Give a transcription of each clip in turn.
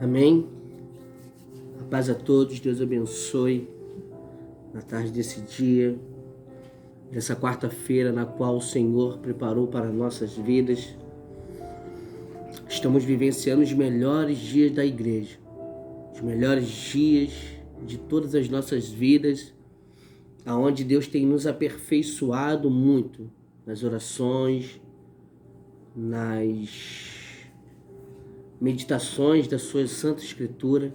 Amém? A paz a todos, Deus abençoe na tarde desse dia, dessa quarta-feira na qual o Senhor preparou para nossas vidas. Estamos vivenciando os melhores dias da igreja, os melhores dias de todas as nossas vidas, aonde Deus tem nos aperfeiçoado muito nas orações, nas meditações da sua Santa Escritura.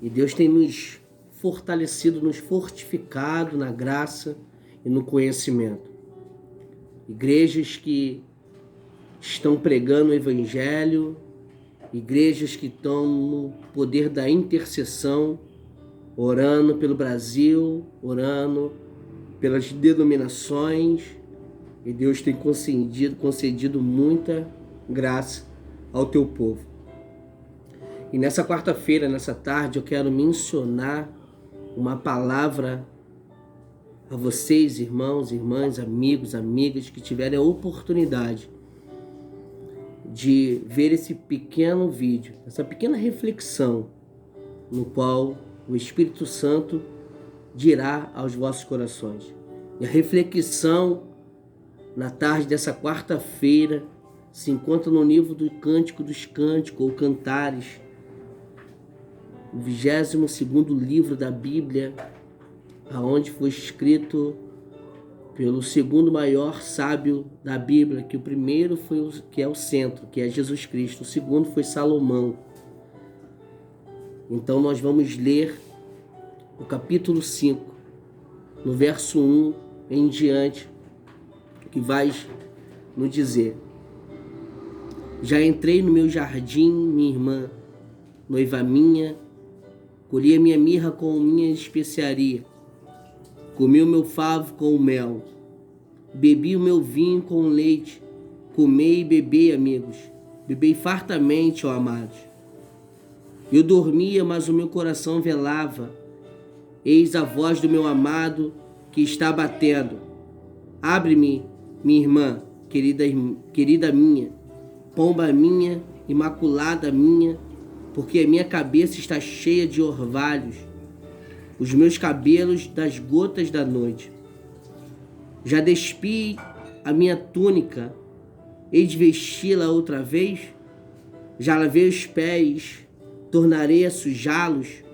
E Deus tem nos fortalecido, nos fortificado na graça e no conhecimento. Igrejas que estão pregando o Evangelho, igrejas que estão no poder da intercessão, orando pelo Brasil, orando pelas denominações, e Deus tem concedido muita graça ao teu povo. E nessa quarta-feira, nessa tarde, eu quero mencionar uma palavra a vocês, irmãos, irmãs, amigos, amigas, que tiverem a oportunidade de ver esse pequeno vídeo, essa pequena reflexão, no qual o Espírito Santo dirá aos vossos corações. E a reflexão na tarde dessa quarta-feira se encontra no livro do Cântico dos Cânticos, ou Cantares, o 22º livro da Bíblia, aonde foi escrito pelo segundo maior sábio da Bíblia, que o primeiro foi que é o centro, que é Jesus Cristo, o segundo foi Salomão. Então nós vamos ler o capítulo 5, no verso 1 em diante, que vai nos dizer: já entrei no meu jardim, minha irmã, noiva minha, colhi a minha mirra com minha especiaria, comi o meu favo com o mel, bebi o meu vinho com o leite, comei e bebei, amigos, bebei fartamente, ó amados. Eu dormia, mas o meu coração velava, eis a voz do meu amado que está batendo. Abre-me, minha irmã, querida minha, pomba minha, imaculada minha, porque a minha cabeça está cheia de orvalhos, os meus cabelos das gotas da noite. Já despi a minha túnica, hei de vesti-la outra vez? Já lavei os pés, tornarei a sujá-los?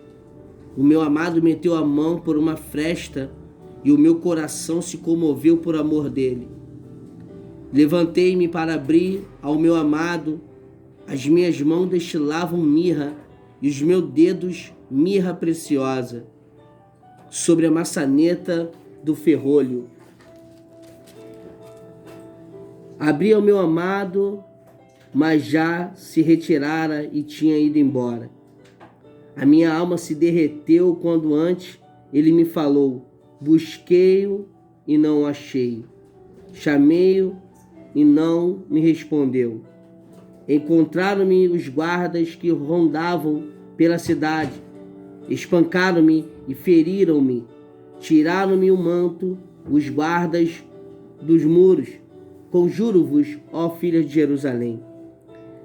O meu amado meteu a mão por uma fresta e o meu coração se comoveu por amor dele. Levantei-me para abrir ao meu amado, as minhas mãos destilavam mirra e os meus dedos mirra preciosa sobre a maçaneta do ferrolho. Abri ao meu amado, mas já se retirara e tinha ido embora. A minha alma se derreteu quando antes ele me falou. Busquei-o e não o achei. Chamei-o e não me respondeu. Encontraram-me os guardas que rondavam pela cidade. Espancaram-me e feriram-me. Tiraram-me o manto, os guardas dos muros. Conjuro-vos, ó filhas de Jerusalém,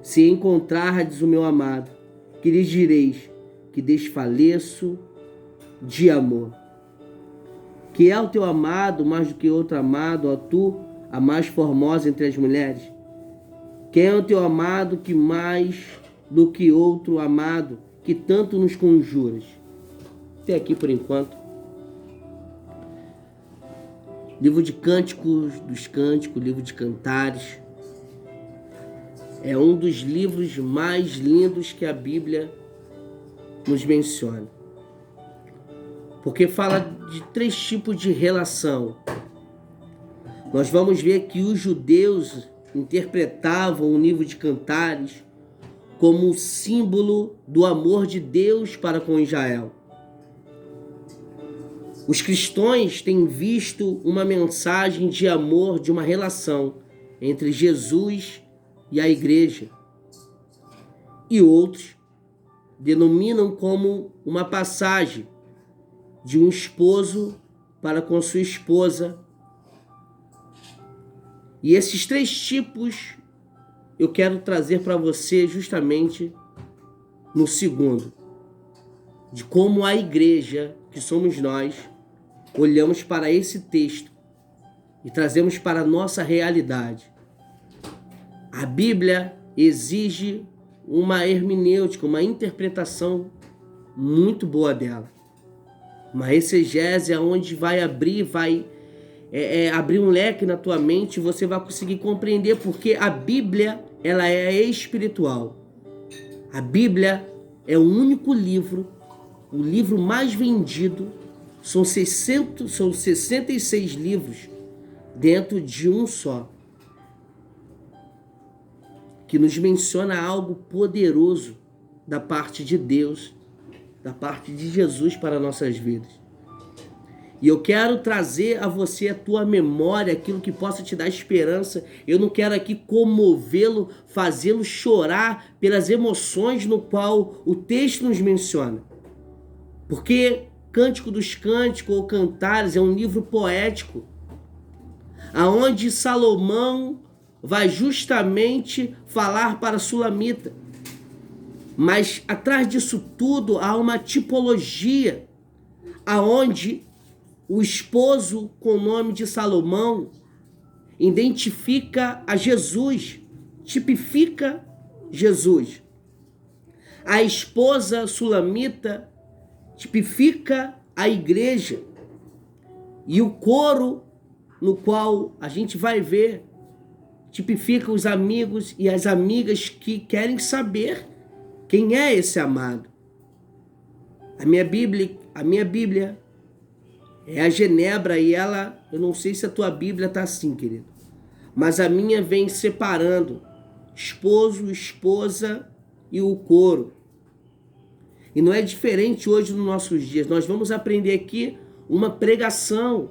se encontrardes o meu amado, que lhes direis que desfaleço de amor. Que é o teu amado mais do que outro amado, ó tu, a mais formosa entre as mulheres? Quem é o teu amado que mais do que outro amado, que tanto nos conjuras? Até aqui por enquanto. Livro de Cânticos dos Cânticos, livro de Cantares. É um dos livros mais lindos que a Bíblia nos menciona. Porque fala de 3 tipos de relação. Nós vamos ver que os judeus interpretavam o livro de Cantares como um símbolo do amor de Deus para com Israel. Os cristãos têm visto uma mensagem de amor, de uma relação entre Jesus e a igreja. E outros denominam como uma passagem de um esposo para com sua esposa. E esses 3 tipos eu quero trazer para você justamente no segundo, de como a igreja, que somos nós, olhamos para esse texto e trazemos para a nossa realidade. A Bíblia exige uma hermenêutica, uma interpretação muito boa dela. Uma exegese onde vai abrir um leque na tua mente e você vai conseguir compreender, porque a Bíblia, ela é espiritual. A Bíblia é o único livro, o livro mais vendido, são 66 livros dentro de um só, que nos menciona algo poderoso da parte de Deus, da parte de Jesus para nossas vidas. E eu quero trazer a você a tua memória, aquilo que possa te dar esperança. Eu não quero aqui comovê-lo, fazê-lo chorar pelas emoções no qual o texto nos menciona. Porque Cântico dos Cânticos ou Cantares é um livro poético, aonde Salomão vai justamente falar para a Sulamita. Mas atrás disso tudo há uma tipologia, aonde o esposo com o nome de Salomão identifica a Jesus, tipifica Jesus. A esposa Sulamita tipifica a igreja. E o coro no qual a gente vai ver tipifica os amigos e as amigas que querem saber quem é esse amado. A minha Bíblia é a Genebra e ela, eu não sei se a tua Bíblia está assim, querido, mas a minha vem separando esposo, esposa e o coro. E não é diferente hoje nos nossos dias. Nós vamos aprender aqui uma pregação.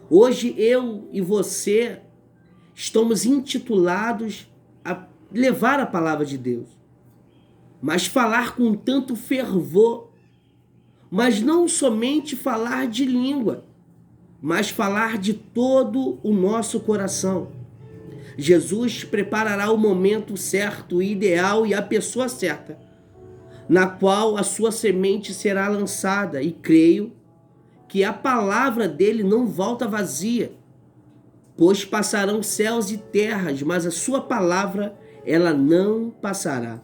Hoje eu e você estamos intitulados a levar a palavra de Deus, mas falar com tanto fervor, mas não somente falar de língua, mas falar de todo o nosso coração. Jesus preparará o momento certo, ideal e a pessoa certa, na qual a sua semente será lançada, e creio que a palavra dele não volta vazia, pois passarão céus e terras, mas a sua palavra, ela não passará.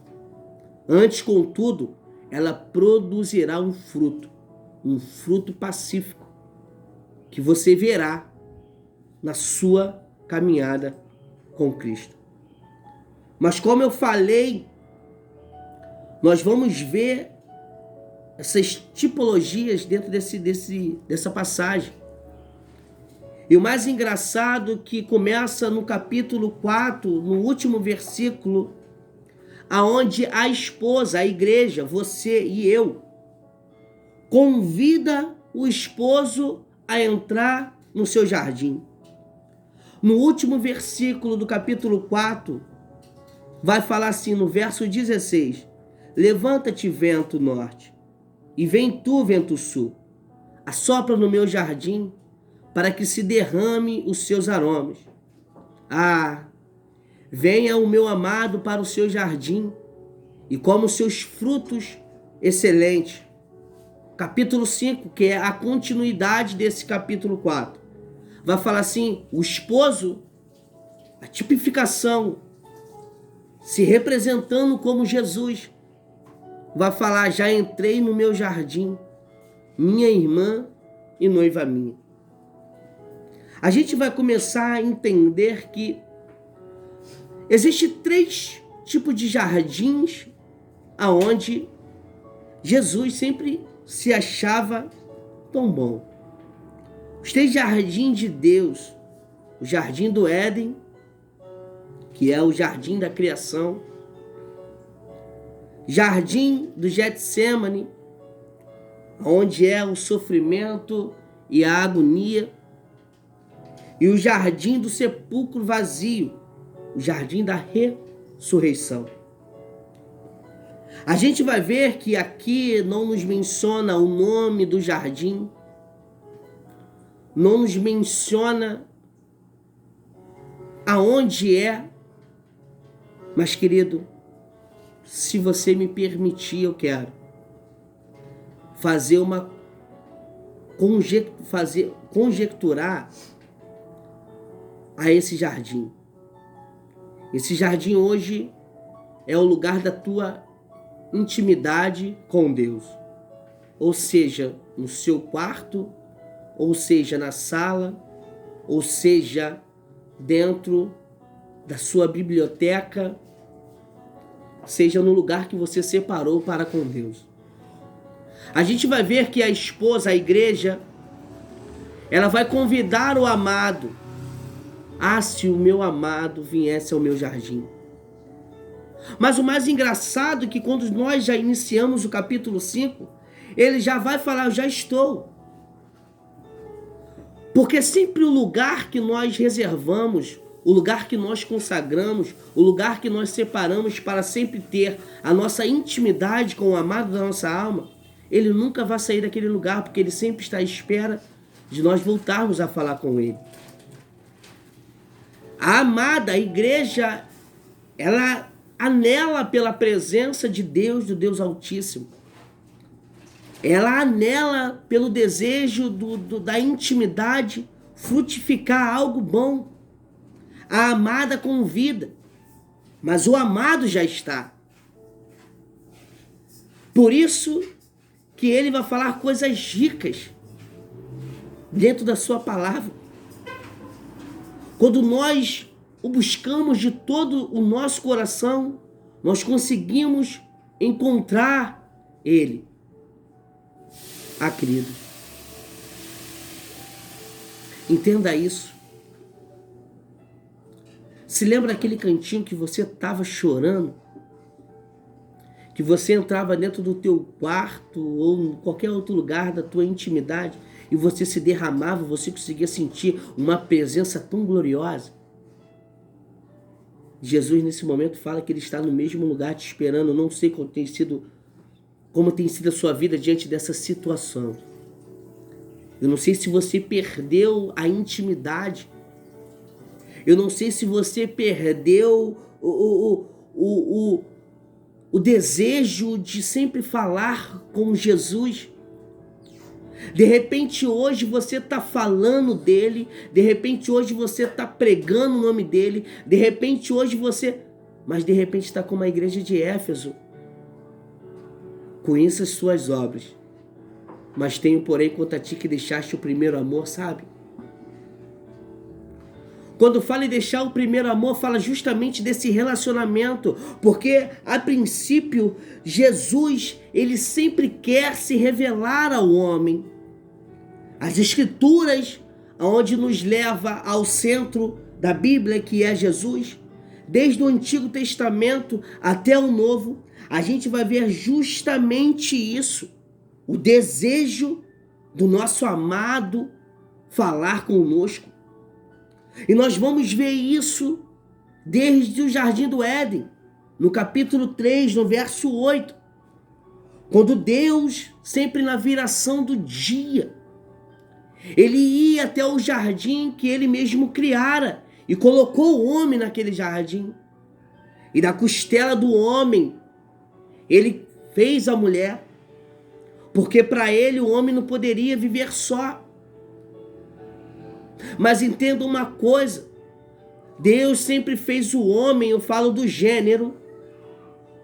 Antes, contudo, ela produzirá um fruto pacífico, que você verá na sua caminhada com Cristo. Mas como eu falei, nós vamos ver essas tipologias dentro dessa passagem. E o mais engraçado é que começa no capítulo 4, no último versículo, aonde a esposa, a igreja, você e eu, convida o esposo a entrar no seu jardim. No último versículo do capítulo 4, vai falar assim no verso 16: levanta-te, vento norte, e vem tu, vento sul, assopra no meu jardim, para que se derrame os seus aromas. Venha o meu amado para o seu jardim, e coma os seus frutos excelentes. Capítulo 5, que é a continuidade desse capítulo 4, vai falar assim: o esposo, a tipificação, se representando como Jesus, vai falar: já entrei no meu jardim, minha irmã e noiva minha. A gente vai começar a entender que existem 3 tipos de jardins aonde Jesus sempre se achava tão bom. Os 3 jardins de Deus: o jardim do Éden, que é o jardim da criação, jardim do Getsêmani, onde é o sofrimento e a agonia, e o jardim do sepulcro vazio, o jardim da ressurreição. A gente vai ver que aqui não nos menciona o nome do jardim, não nos menciona aonde é, mas, querido, se você me permitir, eu quero conjecturar a esse jardim. Esse jardim hoje é o lugar da tua intimidade com Deus. Ou seja, no seu quarto, ou seja, na sala, ou seja, dentro da sua biblioteca, seja no lugar que você separou para com Deus. A gente vai ver que a esposa, a igreja, ela vai convidar o amado. Ah, se o meu amado viesse ao meu jardim. Mas o mais engraçado é que quando nós já iniciamos o capítulo 5, ele já vai falar, eu já estou. Porque sempre o lugar que nós reservamos, o lugar que nós consagramos, o lugar que nós separamos para sempre ter a nossa intimidade com o amado da nossa alma, ele nunca vai sair daquele lugar, porque ele sempre está à espera de nós voltarmos a falar com ele. A amada, a igreja, ela anela pela presença de Deus, do Deus Altíssimo. Ela anela pelo desejo da intimidade frutificar algo bom. A amada convida, mas o amado já está. Por isso que ele vai falar coisas ricas dentro da sua palavra. Quando nós o buscamos de todo o nosso coração, nós conseguimos encontrar ele. Ah, querido, entenda isso. Se lembra daquele cantinho que você estava chorando? Que você entrava dentro do teu quarto ou em qualquer outro lugar da tua intimidade e você se derramava, você conseguia sentir uma presença tão gloriosa? Jesus nesse momento fala que ele está no mesmo lugar te esperando. Eu não sei como tem sido a sua vida diante dessa situação. Eu não sei se você perdeu a intimidade. Eu não sei se você perdeu o desejo de sempre falar com Jesus. De repente hoje você está falando dele, de repente hoje você está pregando o nome dele, de repente hoje você... Mas de repente está como a igreja de Éfeso. Conheça as suas obras, mas tenho porém contra ti que deixaste o primeiro amor, sabe? Quando fala em deixar o primeiro amor, fala justamente desse relacionamento, porque a princípio Jesus, ele sempre quer se revelar ao homem. As escrituras, onde nos leva ao centro da Bíblia, que é Jesus, desde o Antigo Testamento até o Novo, a gente vai ver justamente isso, o desejo do nosso amado falar conosco. E nós vamos ver isso desde o Jardim do Éden, no capítulo 3, no verso 8. Quando Deus, sempre na viração do dia, ele ia até o jardim que ele mesmo criara e colocou o homem naquele jardim. E da costela do homem, ele fez a mulher, porque para ele o homem não poderia viver só. Mas entenda uma coisa, Deus sempre fez o homem, eu falo do gênero,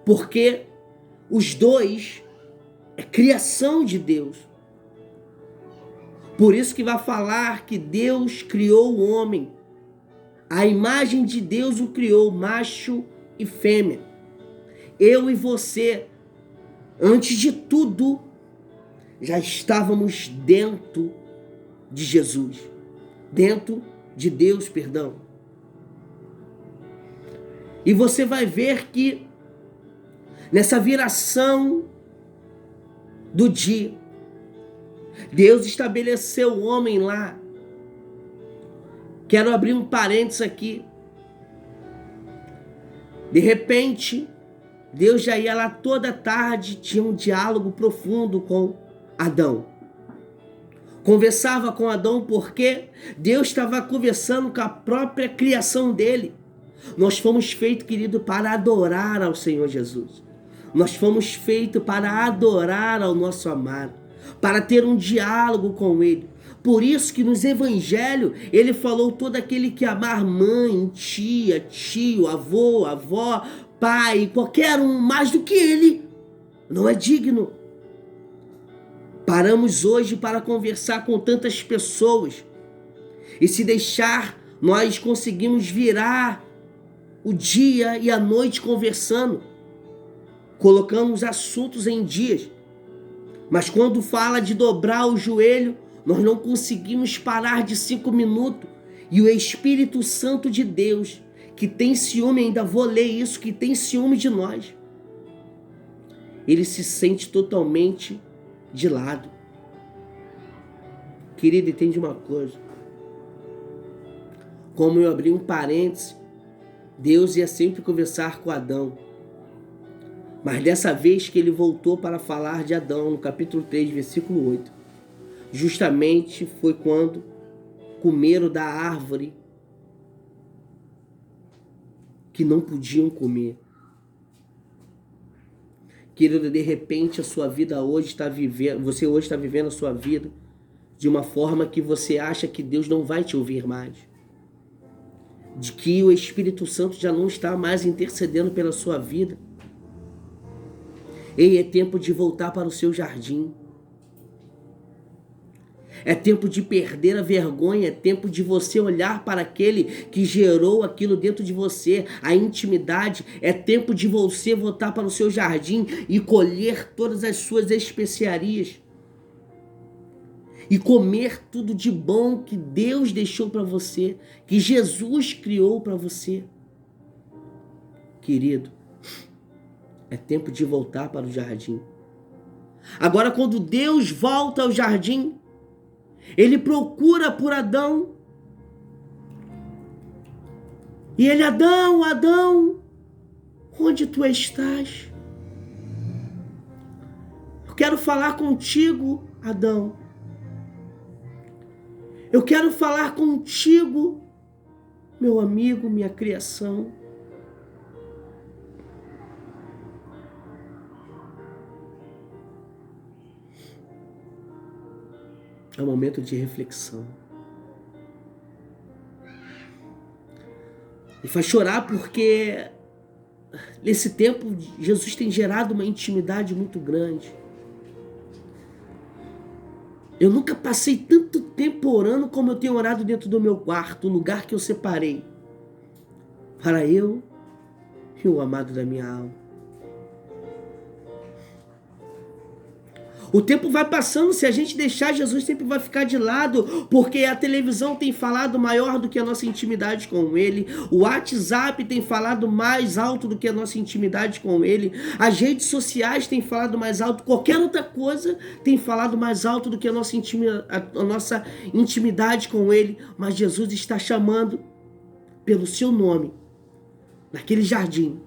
porque os dois é criação de Deus. Por isso que vai falar que Deus criou o homem. A imagem de Deus o criou, macho e fêmea. Eu e você, antes de tudo, já estávamos dentro de Jesus. Dentro de Deus, perdão. E você vai ver que nessa viração do dia, Deus estabeleceu o homem lá. Quero abrir um parênteses aqui. De repente, Deus já ia lá toda tarde, tinha um diálogo profundo com Adão. Conversava com Adão porque Deus estava conversando com a própria criação dele. Nós fomos feitos, querido, para adorar ao Senhor Jesus. Nós fomos feitos para adorar ao nosso amado, para ter um diálogo com ele. Por isso que nos evangelhos ele falou: todo aquele que amar mãe, tia, tio, avô, avó, pai, qualquer um mais do que ele, não é digno. Paramos hoje para conversar com tantas pessoas, e se deixar, nós conseguimos virar o dia e a noite conversando, colocamos assuntos em dias, mas quando fala de dobrar o joelho, nós não conseguimos parar de 5 minutos, e o Espírito Santo de Deus, que tem ciúme, ainda vou ler isso, que tem ciúme de nós, ele se sente totalmente de lado. Querido, entende uma coisa, como eu abri um parêntese, Deus ia sempre conversar com Adão, mas dessa vez que ele voltou para falar de Adão, no capítulo 3, versículo 8, justamente foi quando comeram da árvore que não podiam comer. Querido, de repente a sua vida hoje está vivendo, você hoje está vivendo a sua vida de uma forma que você acha que Deus não vai te ouvir mais, de que o Espírito Santo já não está mais intercedendo pela sua vida. Ei, é tempo de voltar para o seu jardim. É tempo de perder a vergonha, é tempo de você olhar para aquele que gerou aquilo dentro de você, a intimidade. É tempo de você voltar para o seu jardim e colher todas as suas especiarias e comer tudo de bom que Deus deixou para você, que Jesus criou para você. Querido, é tempo de voltar para o jardim. Agora, quando Deus volta ao jardim, ele procura por Adão. E ele: Adão, Adão, onde tu estás? Eu quero falar contigo, Adão. Eu quero falar contigo, meu amigo, minha criação. É um momento de reflexão. E faz chorar porque nesse tempo Jesus tem gerado uma intimidade muito grande. Eu nunca passei tanto tempo orando como eu tenho orado dentro do meu quarto, o lugar que eu separei para eu e o amado da minha alma. O tempo vai passando, se a gente deixar, Jesus sempre vai ficar de lado, porque a televisão tem falado maior do que a nossa intimidade com Ele, o WhatsApp tem falado mais alto do que a nossa intimidade com Ele, as redes sociais têm falado mais alto, qualquer outra coisa tem falado mais alto do que a nossa intimidade com Ele, mas Jesus está chamando pelo seu nome, naquele jardim,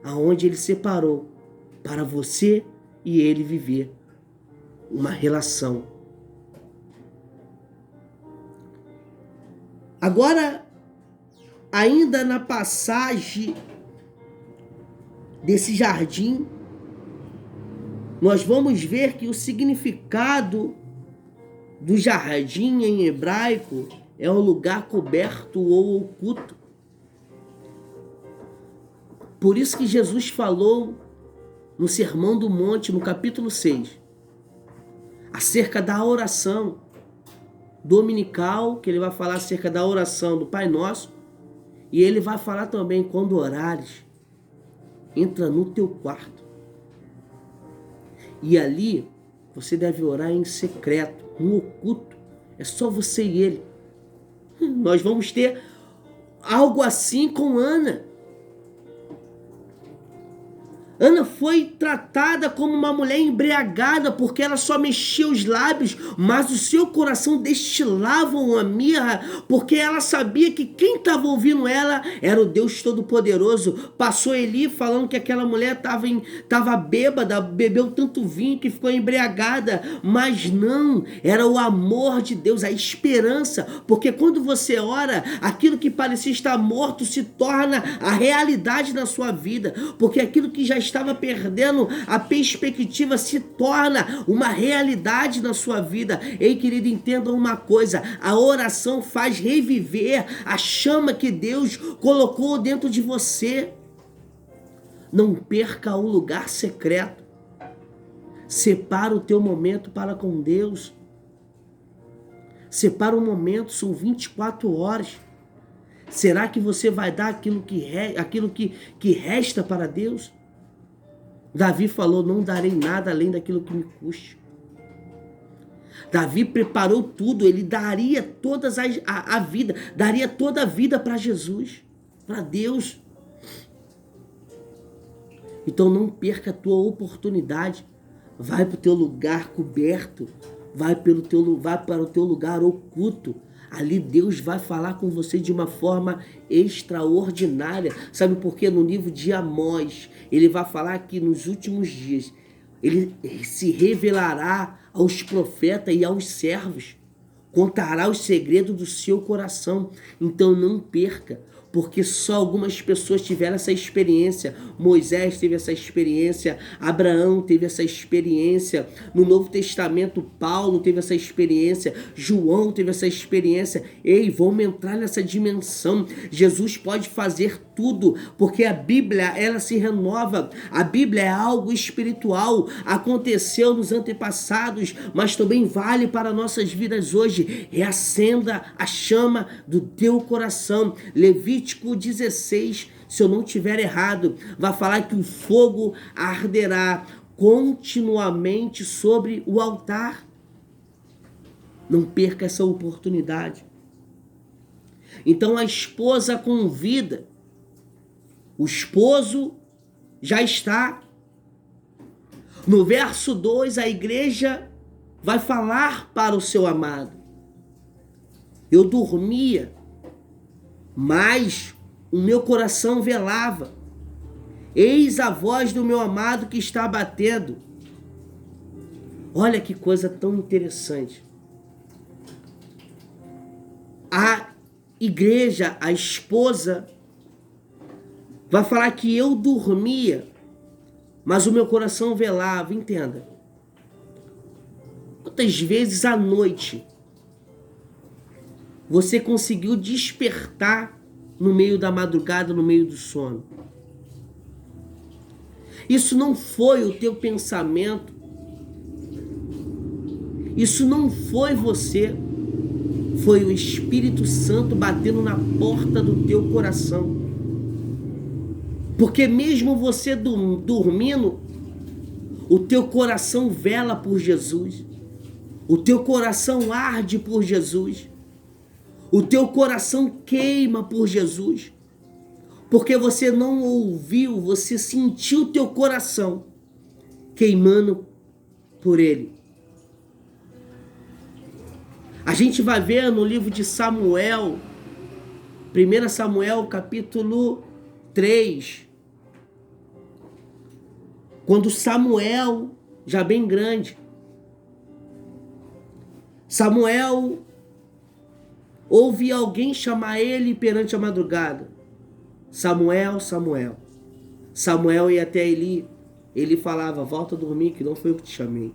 aonde Ele separou para você e Ele viver uma relação. Agora, ainda na passagem desse jardim, nós vamos ver que o significado do jardim em hebraico é um lugar coberto ou oculto. Por isso que Jesus falou no Sermão do Monte, no capítulo 6, acerca da oração dominical, que ele vai falar acerca da oração do Pai Nosso, e ele vai falar também: quando orares, entra no teu quarto, e ali você deve orar em secreto, no oculto, é só você e ele. Nós vamos ter algo assim com Ana. Ana foi tratada como uma mulher embriagada porque ela só mexia os lábios, mas o seu coração destilava uma mirra, porque ela sabia que quem estava ouvindo ela era o Deus Todo-Poderoso. Passou Eli falando que aquela mulher estava bêbada, bebeu tanto vinho que ficou embriagada, mas não, era o amor de Deus, a esperança, porque quando você ora, aquilo que parecia estar morto se torna a realidade na sua vida, porque aquilo que já estava perdendo a perspectiva, se torna uma realidade na sua vida. Ei, querido, entenda uma coisa: a oração faz reviver a chama que Deus colocou dentro de você. Não perca o lugar secreto. Separa o teu momento para com Deus. Separa um momento, são 24 horas. Será que você vai dar aquilo que resta para Deus? Davi falou: não darei nada além daquilo que me custe. Davi preparou tudo, ele daria a vida, daria toda a vida para Jesus, para Deus. Então não perca a tua oportunidade. Vai para o teu lugar coberto, vai para o teu lugar oculto. Ali Deus vai falar com você de uma forma extraordinária. Sabe por quê? No livro de Amós, ele vai falar que nos últimos dias ele se revelará aos profetas e aos servos, contará os segredos do seu coração. Então não perca, porque só algumas pessoas tiveram essa experiência. Moisés teve essa experiência, Abraão teve essa experiência, no Novo Testamento Paulo teve essa experiência, João teve essa experiência. Ei, vamos entrar nessa dimensão. Jesus pode fazer tudo, porque a Bíblia, ela se renova. A Bíblia é algo espiritual, aconteceu nos antepassados, mas também vale para nossas vidas hoje. Reacenda a chama do teu coração. Levítico 16, se eu não tiver errado, vai falar que o fogo arderá continuamente sobre o altar. Não perca essa oportunidade. Então a esposa convida, o esposo já está. No verso 2, a igreja vai falar para o seu amado: eu dormia, mas o meu coração velava. Eis a voz do meu amado que está batendo. Olha que coisa tão interessante. A igreja, a esposa, vai falar que eu dormia, mas o meu coração velava. Entenda. Quantas vezes à noite você conseguiu despertar no meio da madrugada, no meio do sono? Isso não foi o teu pensamento. Isso não foi você. Foi o Espírito Santo batendo na porta do teu coração. Porque mesmo você dormindo, o teu coração vela por Jesus. O teu coração arde por Jesus. O teu coração queima por Jesus. Porque você não ouviu, você sentiu o teu coração queimando por Ele. A gente vai ver no livro de Samuel, 1 Samuel capítulo 3, quando Samuel, já bem grande, Samuel ouve alguém chamar ele perante a madrugada: Samuel, Samuel. Samuel ia até Eli. Ele falava: volta a dormir, que não foi eu que te chamei.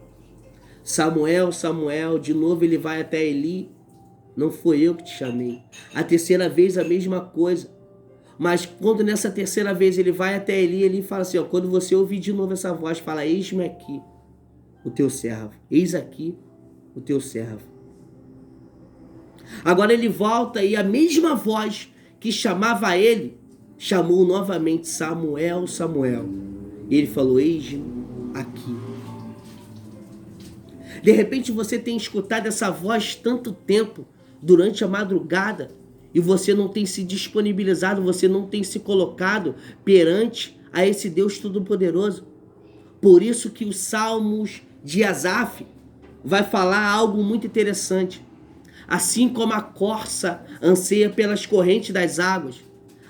Samuel, Samuel. De novo ele vai até Eli: não foi eu que te chamei. A terceira vez a mesma coisa. Mas quando nessa terceira vez ele vai até Eli, ele fala assim: ó, quando você ouvir de novo essa voz, fala: eis-me aqui, o teu servo. Eis aqui o teu servo. Agora ele volta e a mesma voz que chamava ele chamou novamente: Samuel, Samuel. E ele falou: eis-me aqui. De repente você tem escutado essa voz tanto tempo durante a madrugada e você não tem se disponibilizado, você não tem se colocado perante a esse Deus Todo-Poderoso. Por isso que os Salmos de Asaf vai falar algo muito interessante. Assim como a corça anseia pelas correntes das águas,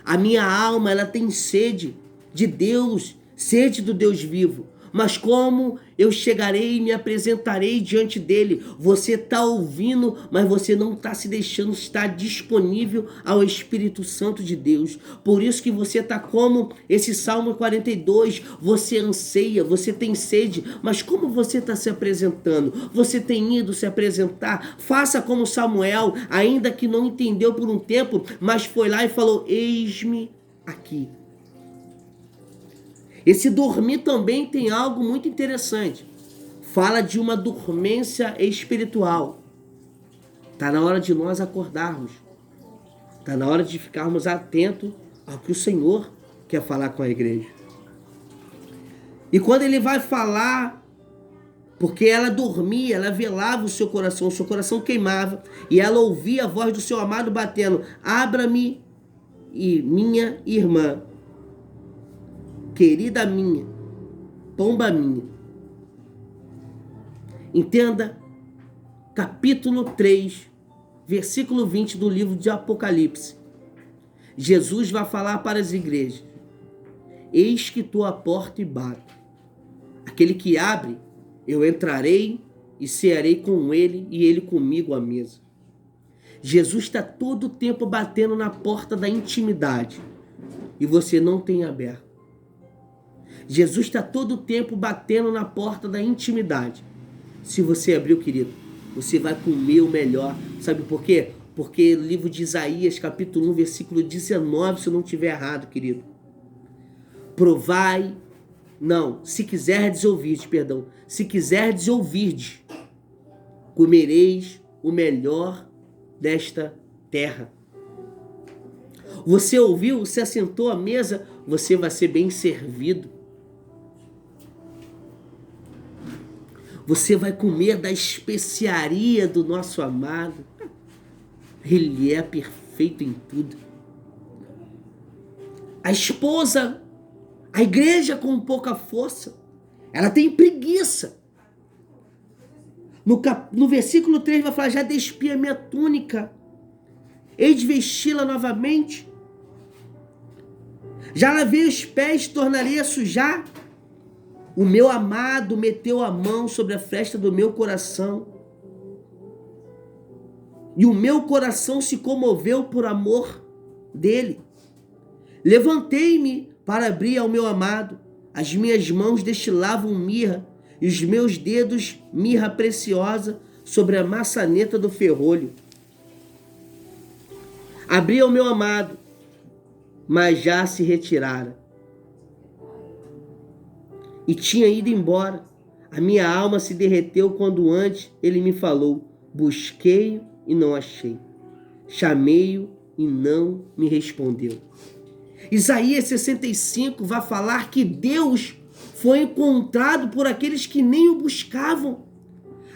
a minha alma, ela tem sede de Deus, sede do Deus vivo. mas como eu chegarei e me apresentarei diante dele? Você está ouvindo, mas você não está se deixando estar disponível ao Espírito Santo de Deus. Por isso que você está como esse Salmo 42, você anseia, você tem sede, mas como você está se apresentando? Você tem ido se apresentar? Faça como Samuel, ainda que não entendeu por um tempo, mas foi lá e falou: eis-me aqui. Esse dormir também tem algo muito interessante. Fala de uma dormência espiritual. Está na hora de nós acordarmos. Está na hora de ficarmos atentos ao que o Senhor quer falar com a igreja. E quando ele vai falar, porque ela dormia, ela velava o seu coração queimava, e ela ouvia a voz do seu amado batendo: abra-me, e minha irmã, querida minha, pomba minha. Entenda, capítulo 3, versículo 20 do livro de Apocalipse. Jesus vai falar para as igrejas: eis que estou à porta e bato. Aquele que abre, eu entrarei e cearei com ele e ele comigo à mesa. Jesus está todo o tempo batendo na porta da intimidade e você não tem aberto. Jesus está todo o tempo batendo na porta da intimidade. Se você abriu, querido, você vai comer o melhor. Sabe por quê? Porque o livro de Isaías, capítulo 1, versículo 19, se eu não estiver errado, querido. Se quiserdes ouvirdes, se quiserdes ouvirdes, comereis o melhor desta terra. Você ouviu, se assentou à mesa, você vai ser bem servido. Você vai comer da especiaria do nosso amado. Ele é perfeito em tudo. A esposa, a igreja com pouca força, ela tem preguiça. No versículo 3 vai falar: já despi a minha túnica, hei de vesti-la novamente. Já lavei os pés, tornarei a sujar. O meu amado meteu a mão sobre a fresta do meu coração, e o meu coração se comoveu por amor dele. Levantei-me para abrir ao meu amado, as minhas mãos destilavam mirra, e os meus dedos mirra preciosa sobre a maçaneta do ferrolho. Abri ao meu amado, mas já se retirara e tinha ido embora. A minha alma se derreteu quando antes ele me falou: busquei-o e não achei, chamei-o e não me respondeu. Isaías 65 vai falar que Deus foi encontrado por aqueles que nem o buscavam.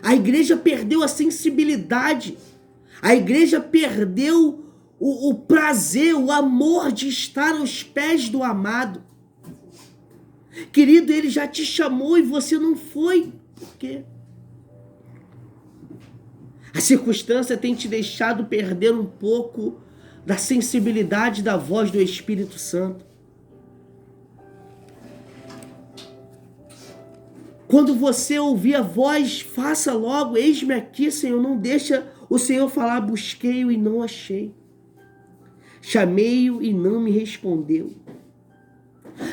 A igreja perdeu a sensibilidade, a igreja perdeu o prazer, o amor de estar aos pés do amado. Querido, ele já te chamou e você não foi. Por quê? A circunstância tem te deixado perder um pouco da sensibilidade da voz do Espírito Santo. Quando você ouvir a voz, faça logo: eis-me aqui, Senhor. Não deixa o Senhor falar: busquei-o e não achei, chamei-o e não me respondeu.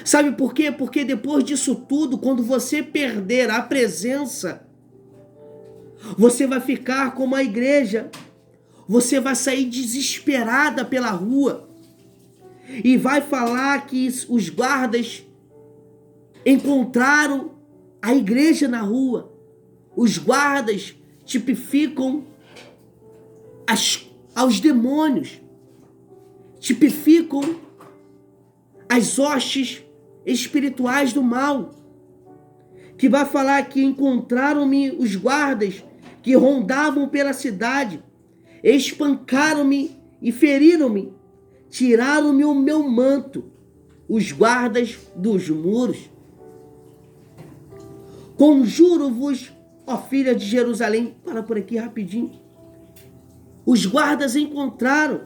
Sabe por quê? Porque depois disso tudo, quando você perder a presença, você vai ficar como a igreja. Você vai sair desesperada pela rua e vai falar que os guardas encontraram a igreja na rua. Os guardas tipificam aos demônios, tipificam as hostes espirituais do mal, que vai falar que encontraram-me os guardas que rondavam pela cidade, espancaram-me e feriram-me, tiraram-me o meu manto, os guardas dos muros. Conjuro-vos, ó filha de Jerusalém, para por aqui rapidinho. Os guardas encontraram,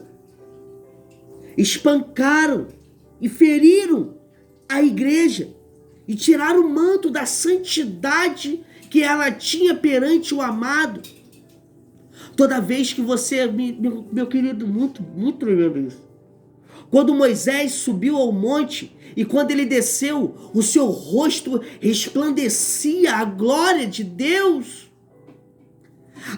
espancaram e feriram a igreja. e tirar o manto da santidade que ela tinha perante o amado. Toda vez que você, meu querido, muito tremendo isso. Quando Moisés subiu ao monte e quando ele desceu, o seu rosto resplandecia a glória de Deus.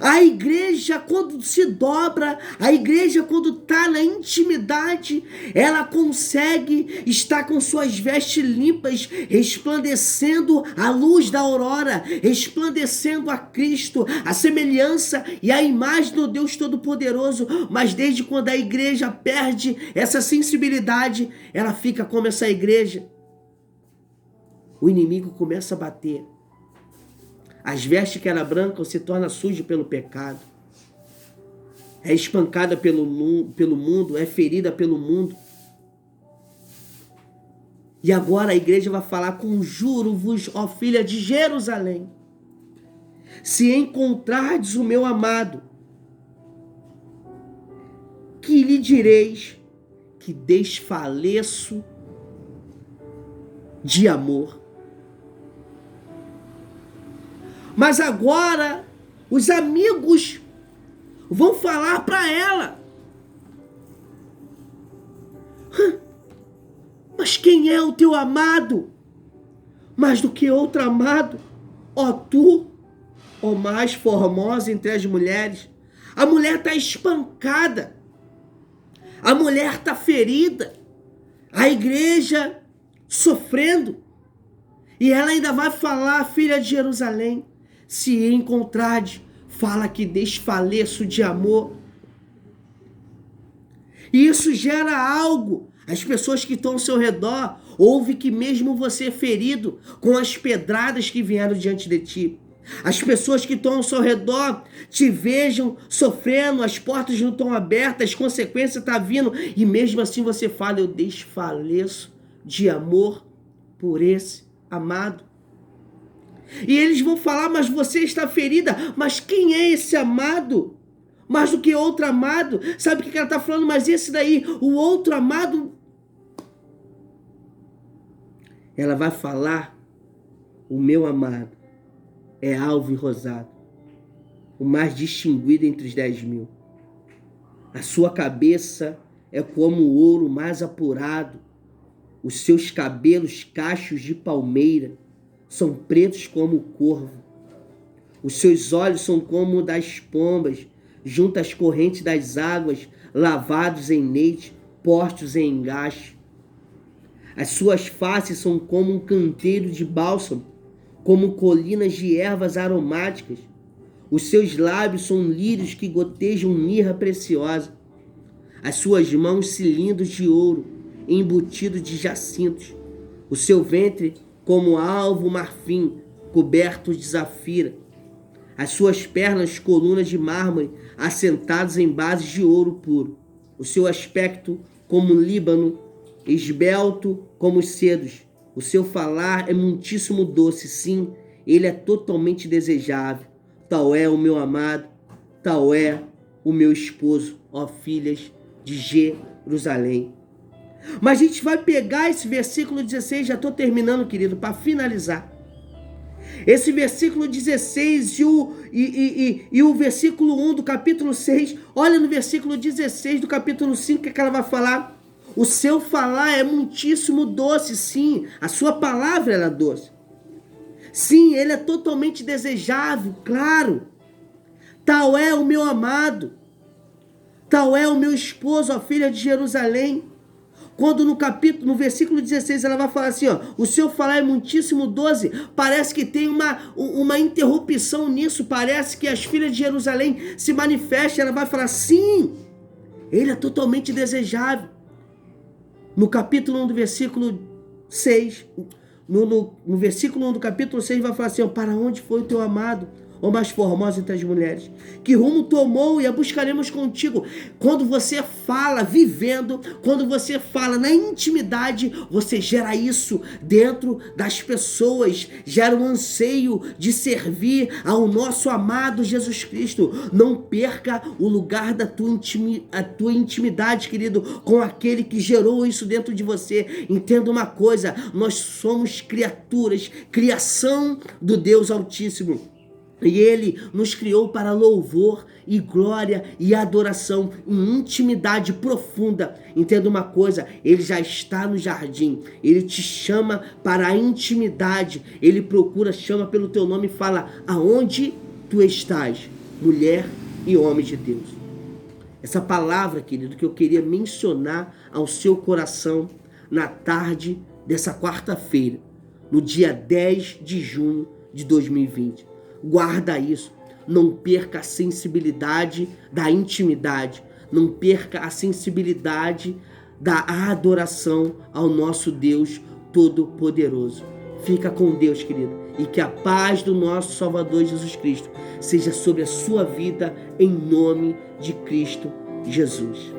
A igreja, quando se dobra, a igreja, quando está na intimidade, ela consegue estar com suas vestes limpas, resplandecendo a luz da aurora, resplandecendo a Cristo, a semelhança e a imagem do Deus Todo-Poderoso. Mas desde quando a igreja perde essa sensibilidade, ela fica como essa igreja. O inimigo começa a bater. As vestes que eram brancas se tornam sujas pelo pecado. É espancada pelo mundo, é ferida pelo mundo. E agora a igreja vai falar: conjuro-vos, ó filha de Jerusalém, se encontrardes o meu amado, que lhe direis que desfaleço de amor. Mas agora os amigos vão falar para ela: mas quem é o teu amado? Mais do que outro amado, ó tu, ó mais formosa entre as mulheres. A mulher está espancada, a mulher está ferida, a igreja sofrendo, e ela ainda vai falar: filha de Jerusalém, se encontrardes, fala que desfaleço de amor. E isso gera algo. As pessoas que estão ao seu redor ouvem que mesmo você ferido, com as pedradas que vieram diante de ti, as pessoas que estão ao seu redor te vejam sofrendo, as portas não estão abertas, as consequências estão vindo, e mesmo assim você fala: eu desfaleço de amor por esse amado. E eles vão falar: mas você está ferida. Mas quem é esse amado? Mais do que outro amado. Sabe o que ela está falando? Mas esse daí, o outro amado. Ela vai falar: o meu amado é alvo e rosado, o mais distinguido entre os 10.000. A sua cabeça é como o ouro mais apurado. Os seus cabelos cachos de palmeira são pretos como o corvo. Os seus olhos são como o das pombas, junto às correntes das águas, lavados em leite, postos em engaste. As suas faces são como um canteiro de bálsamo, como colinas de ervas aromáticas. Os seus lábios são lírios que gotejam mirra preciosa. As suas mãos cilindros de ouro, embutidos de jacintos. O seu ventre como alvo marfim, coberto de zafira. As suas pernas, colunas de mármore, assentadas em bases de ouro puro. O seu aspecto como um Líbano, esbelto como os cedros. O seu falar é muitíssimo doce, sim, ele é totalmente desejável. Tal é o meu amado, tal é o meu esposo, ó filhas de Jerusalém. Mas a gente vai pegar esse versículo 16, já estou terminando, querido, para finalizar. Esse versículo 16 e o versículo 1 do capítulo 6. Olha no versículo 16 do capítulo 5, que ela vai falar: o seu falar é muitíssimo doce. Sim, a sua palavra é doce. Sim, ele é totalmente desejável, claro. Tal é o meu amado, tal é o meu esposo, a filha de Jerusalém. Quando no versículo 16 ela vai falar assim, ó: o seu falar é muitíssimo doce. Parece que tem uma interrupção nisso. Parece que as filhas de Jerusalém se manifestam. Ela vai falar: sim, ele é totalmente desejável. No capítulo 1 do versículo 6, no versículo 1 do capítulo 6 vai falar assim, ó: para onde foi o teu amado? ou mais formosa entre as mulheres? Que rumo tomou e a buscaremos contigo? Quando você fala vivendo, quando você fala na intimidade, você gera isso dentro das pessoas, gera um anseio de servir ao nosso amado Jesus Cristo. Não perca o lugar da tua intimidade, querido, com aquele que gerou isso dentro de você. Entenda uma coisa, nós somos criaturas, criação do Deus Altíssimo. E Ele nos criou para louvor e glória e adoração, em intimidade profunda. Entenda uma coisa, Ele já está no jardim, Ele te chama para a intimidade, Ele procura, chama pelo teu nome e fala: aonde tu estás, mulher e homem de Deus? Essa palavra, querido, que eu queria mencionar ao seu coração na tarde dessa quarta-feira, no dia 10 de junho de 2020. Guarda isso, não perca a sensibilidade da intimidade, não perca a sensibilidade da adoração ao nosso Deus Todo-Poderoso. Fica com Deus, querido, e que a paz do nosso Salvador Jesus Cristo seja sobre a sua vida, em nome de Cristo Jesus.